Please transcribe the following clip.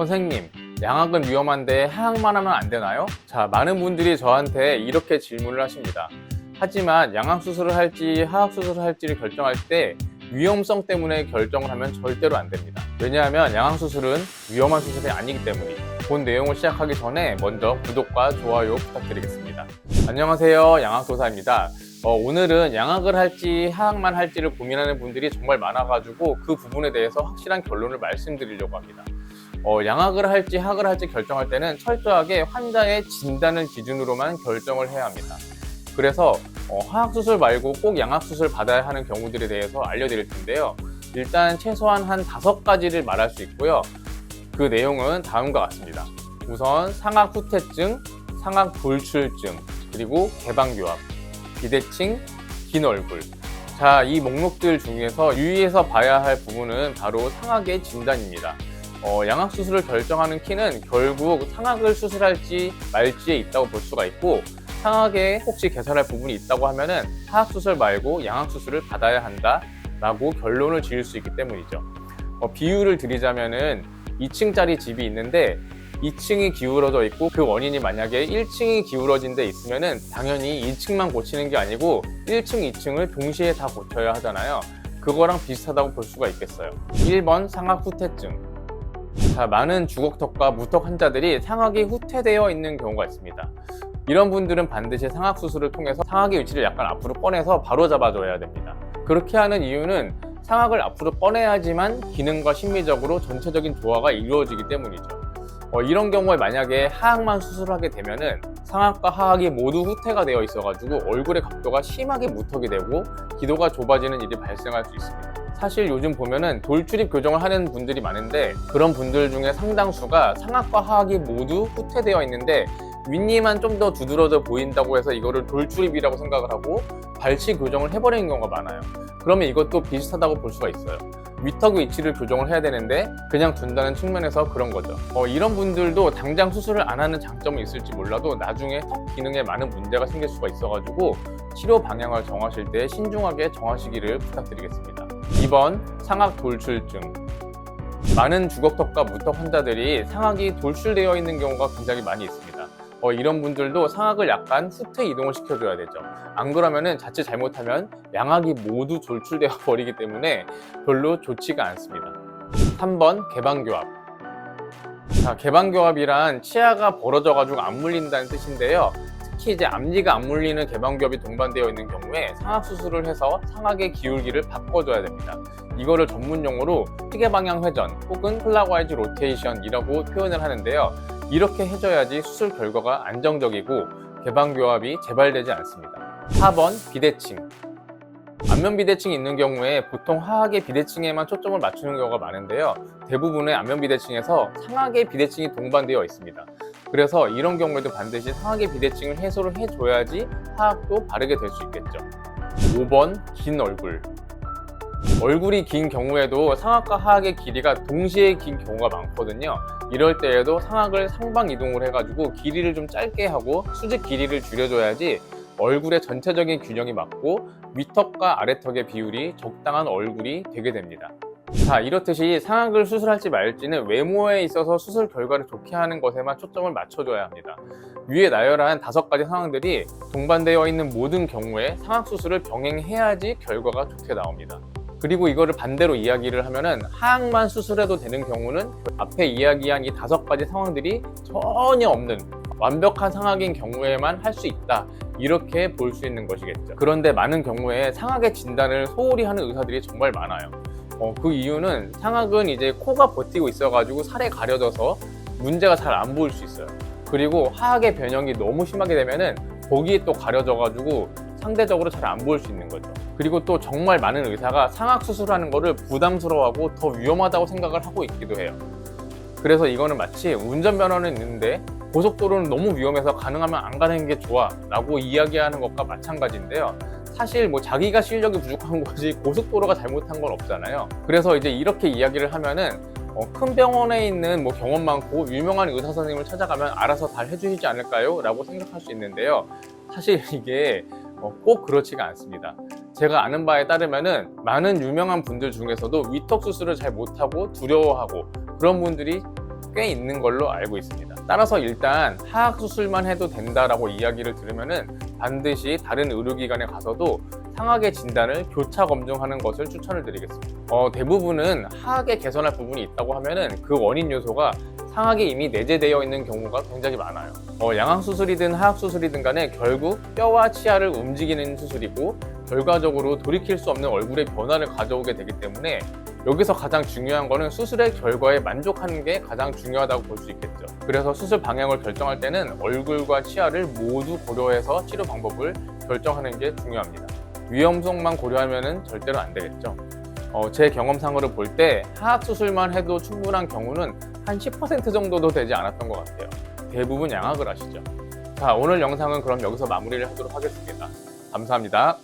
선생님, 양악은 위험한데 하악만 하면 안 되나요? 자, 많은 분들이 저한테 이렇게 질문을 하십니다. 하지만 양악 수술을 할지 하악 수술을 할지를 결정할 때 위험성 때문에 결정을 하면 절대로 안 됩니다. 왜냐하면 양악 수술은 위험한 수술이 아니기 때문이죠. 본 내용을 시작하기 전에 먼저 구독과 좋아요 부탁드리겠습니다. 안녕하세요, 양악도사입니다. 오늘은 양악을 할지 하악만 할지를 고민하는 분들이 정말 많아가지고 그 부분에 대해서 확실한 결론을 말씀드리려고 합니다. 양악을 할지 하악을 할지 결정할 때는 철저하게 환자의 진단을 기준으로만 결정을 해야 합니다. 그래서 하악 수술 말고 꼭 양악 수술 받아야 하는 경우들에 대해서 알려드릴 텐데요. 일단 최소한 한 5가지를 말할 수 있고요. 그 내용은 다음과 같습니다. 우선 상악 후퇴증, 상악 돌출증, 그리고 개방교합, 비대칭, 긴 얼굴. 자, 이 목록들 중에서 유의해서 봐야 할 부분은 바로 상악의 진단입니다. 양악 수술을 결정하는 키는 결국 상악을 수술할지 말지에 있다고 볼 수가 있고, 상악에 혹시 개선할 부분이 있다고 하면은 하악 수술 말고 양악 수술을 받아야 한다라고 결론을 지을 수 있기 때문이죠. 비유를 드리자면은 2층짜리 집이 있는데 2층이 기울어져 있고 그 원인이 만약에 1층이 기울어진 데 있으면은 당연히 2층만 고치는 게 아니고 1층, 2층을 동시에 다 고쳐야 하잖아요. 그거랑 비슷하다고 볼 수가 있겠어요. 1번 상악 후퇴증. 자, 많은 주걱턱과 무턱 환자들이 상악이 후퇴되어 있는 경우가 있습니다. 이런 분들은 반드시 상악 수술을 통해서 상악의 위치를 약간 앞으로 꺼내서 바로 잡아줘야 됩니다. 그렇게 하는 이유는 상악을 앞으로 꺼내야지만 기능과 심미적으로 전체적인 조화가 이루어지기 때문이죠. 이런 경우에 만약에 하악만 수술하게 되면은 상악과 하악이 모두 후퇴가 되어 있어가지고 얼굴의 각도가 심하게 무턱이 되고 기도가 좁아지는 일이 발생할 수 있습니다. 사실 요즘 보면은 돌출입 교정을 하는 분들이 많은데 그런 분들 중에 상당수가 상악과 하악이 모두 후퇴되어 있는데 윗니만 좀 더 두드러져 보인다고 해서 이거를 돌출입이라고 생각을 하고 발치 교정을 해버리는 경우가 많아요. 그러면 이것도 비슷하다고 볼 수가 있어요. 위턱 위치를 교정을 해야 되는데 그냥 둔다는 측면에서 그런 거죠. 이런 분들도 당장 수술을 안 하는 장점은 있을지 몰라도 나중에 턱 기능에 많은 문제가 생길 수가 있어가지고 치료 방향을 정하실 때 신중하게 정하시기를 부탁드리겠습니다. 2번 상악 돌출증. 많은 주걱턱과 무턱 환자들이 상악이 돌출되어 있는 경우가 굉장히 많이 있습니다. 이런 분들도 상악을 약간 후퇴 이동을 시켜줘야 되죠. 안 그러면은 자칫 잘못하면 양악이 모두 돌출되어 버리기 때문에 별로 좋지가 않습니다. 3번 개방교합. 자, 개방교합이란 치아가 벌어져가지고 안 물린다는 뜻인데요. 특히 이제 앞니가 안 물리는 개방교합이 동반되어 있는 경우에 상악 수술을 해서 상악의 기울기를 바꿔줘야 됩니다. 이거를 전문 용어로 시계 방향 회전 혹은 클락와이즈 로테이션이라고 표현을 하는데요. 이렇게 해줘야지 수술 결과가 안정적이고 개방교합이 재발되지 않습니다. 4번 비대칭. 안면 비대칭이 있는 경우에 보통 하악의 비대칭에만 초점을 맞추는 경우가 많은데요. 대부분의 안면 비대칭에서 상악의 비대칭이 동반되어 있습니다. 그래서 이런 경우에도 반드시 상악의 비대칭을 해소를 해줘야지 하악도 바르게 될 수 있겠죠. 5번 긴 얼굴. 얼굴이 긴 경우에도 상악과 하악의 길이가 동시에 긴 경우가 많거든요. 이럴 때에도 상악을 상방 이동을 해가지고 길이를 좀 짧게 하고 수직 길이를 줄여줘야지 얼굴의 전체적인 균형이 맞고 위턱과 아래턱의 비율이 적당한 얼굴이 되게 됩니다. 자, 이렇듯이 상악을 수술할지 말지는 외모에 있어서 수술 결과를 좋게 하는 것에만 초점을 맞춰줘야 합니다. 위에 나열한 5가지 상황들이 동반되어 있는 모든 경우에 상악 수술을 병행해야지 결과가 좋게 나옵니다. 그리고 이거를 반대로 이야기를 하면은 하악만 수술해도 되는 경우는 앞에 이야기한 이 5가지 상황들이 전혀 없는 완벽한 상악인 경우에만 할 수 있다, 이렇게 볼 수 있는 것이겠죠. 그런데 많은 경우에 상악의 진단을 소홀히 하는 의사들이 정말 많아요. 그 이유는 상악은 이제 코가 버티고 있어가지고 살에 가려져서 문제가 잘 안 보일 수 있어요. 그리고 하악의 변형이 너무 심하게 되면은 거기에 또 가려져가지고 상대적으로 잘 안 보일 수 있는 거죠. 그리고 또 정말 많은 의사가 상악 수술하는 거를 부담스러워하고 더 위험하다고 생각을 하고 있기도 해요. 그래서 이거는 마치 운전면허는 있는데 고속도로는 너무 위험해서 가능하면 안 가는 게 좋아 라고 이야기하는 것과 마찬가지인데요. 사실 뭐 자기가 실력이 부족한 거지 고속도로가 잘못한 건 없잖아요. 그래서 이제 이렇게 이야기를 하면은 큰 병원에 있는 뭐 경험 많고 유명한 의사 선생님을 찾아가면 알아서 잘 해주시지 않을까요? 라고 생각할 수 있는데요. 사실 이게 꼭 그렇지가 않습니다. 제가 아는 바에 따르면은 많은 유명한 분들 중에서도 위턱 수술을 잘 못하고 두려워하고 그런 분들이 꽤 있는 걸로 알고 있습니다. 따라서 일단 하악 수술만 해도 된다라고 이야기를 들으면은 반드시 다른 의료기관에 가서도 상하의 진단을 교차 검증하는 것을 추천을 드리겠습니다. 대부분은 하악에 개선할 부분이 있다고 하면은 그 원인 요소가 상하에 이미 내재되어 있는 경우가 굉장히 많아요. 양악수술이든 하악수술이든 간에 결국 뼈와 치아를 움직이는 수술이고 결과적으로 돌이킬 수 없는 얼굴의 변화를 가져오게 되기 때문에 여기서 가장 중요한 거는 수술의 결과에 만족하는 게 가장 중요하다고 볼 수 있겠죠. 그래서 수술 방향을 결정할 때는 얼굴과 치아를 모두 고려해서 치료 방법을 결정하는 게 중요합니다. 위험성만 고려하면 절대로 안 되겠죠. 제 경험상으로 볼 때 하악 수술만 해도 충분한 경우는 한 10% 정도도 되지 않았던 것 같아요. 대부분 양악을 하시죠. 자, 오늘 영상은 그럼 여기서 마무리를 하도록 하겠습니다. 감사합니다.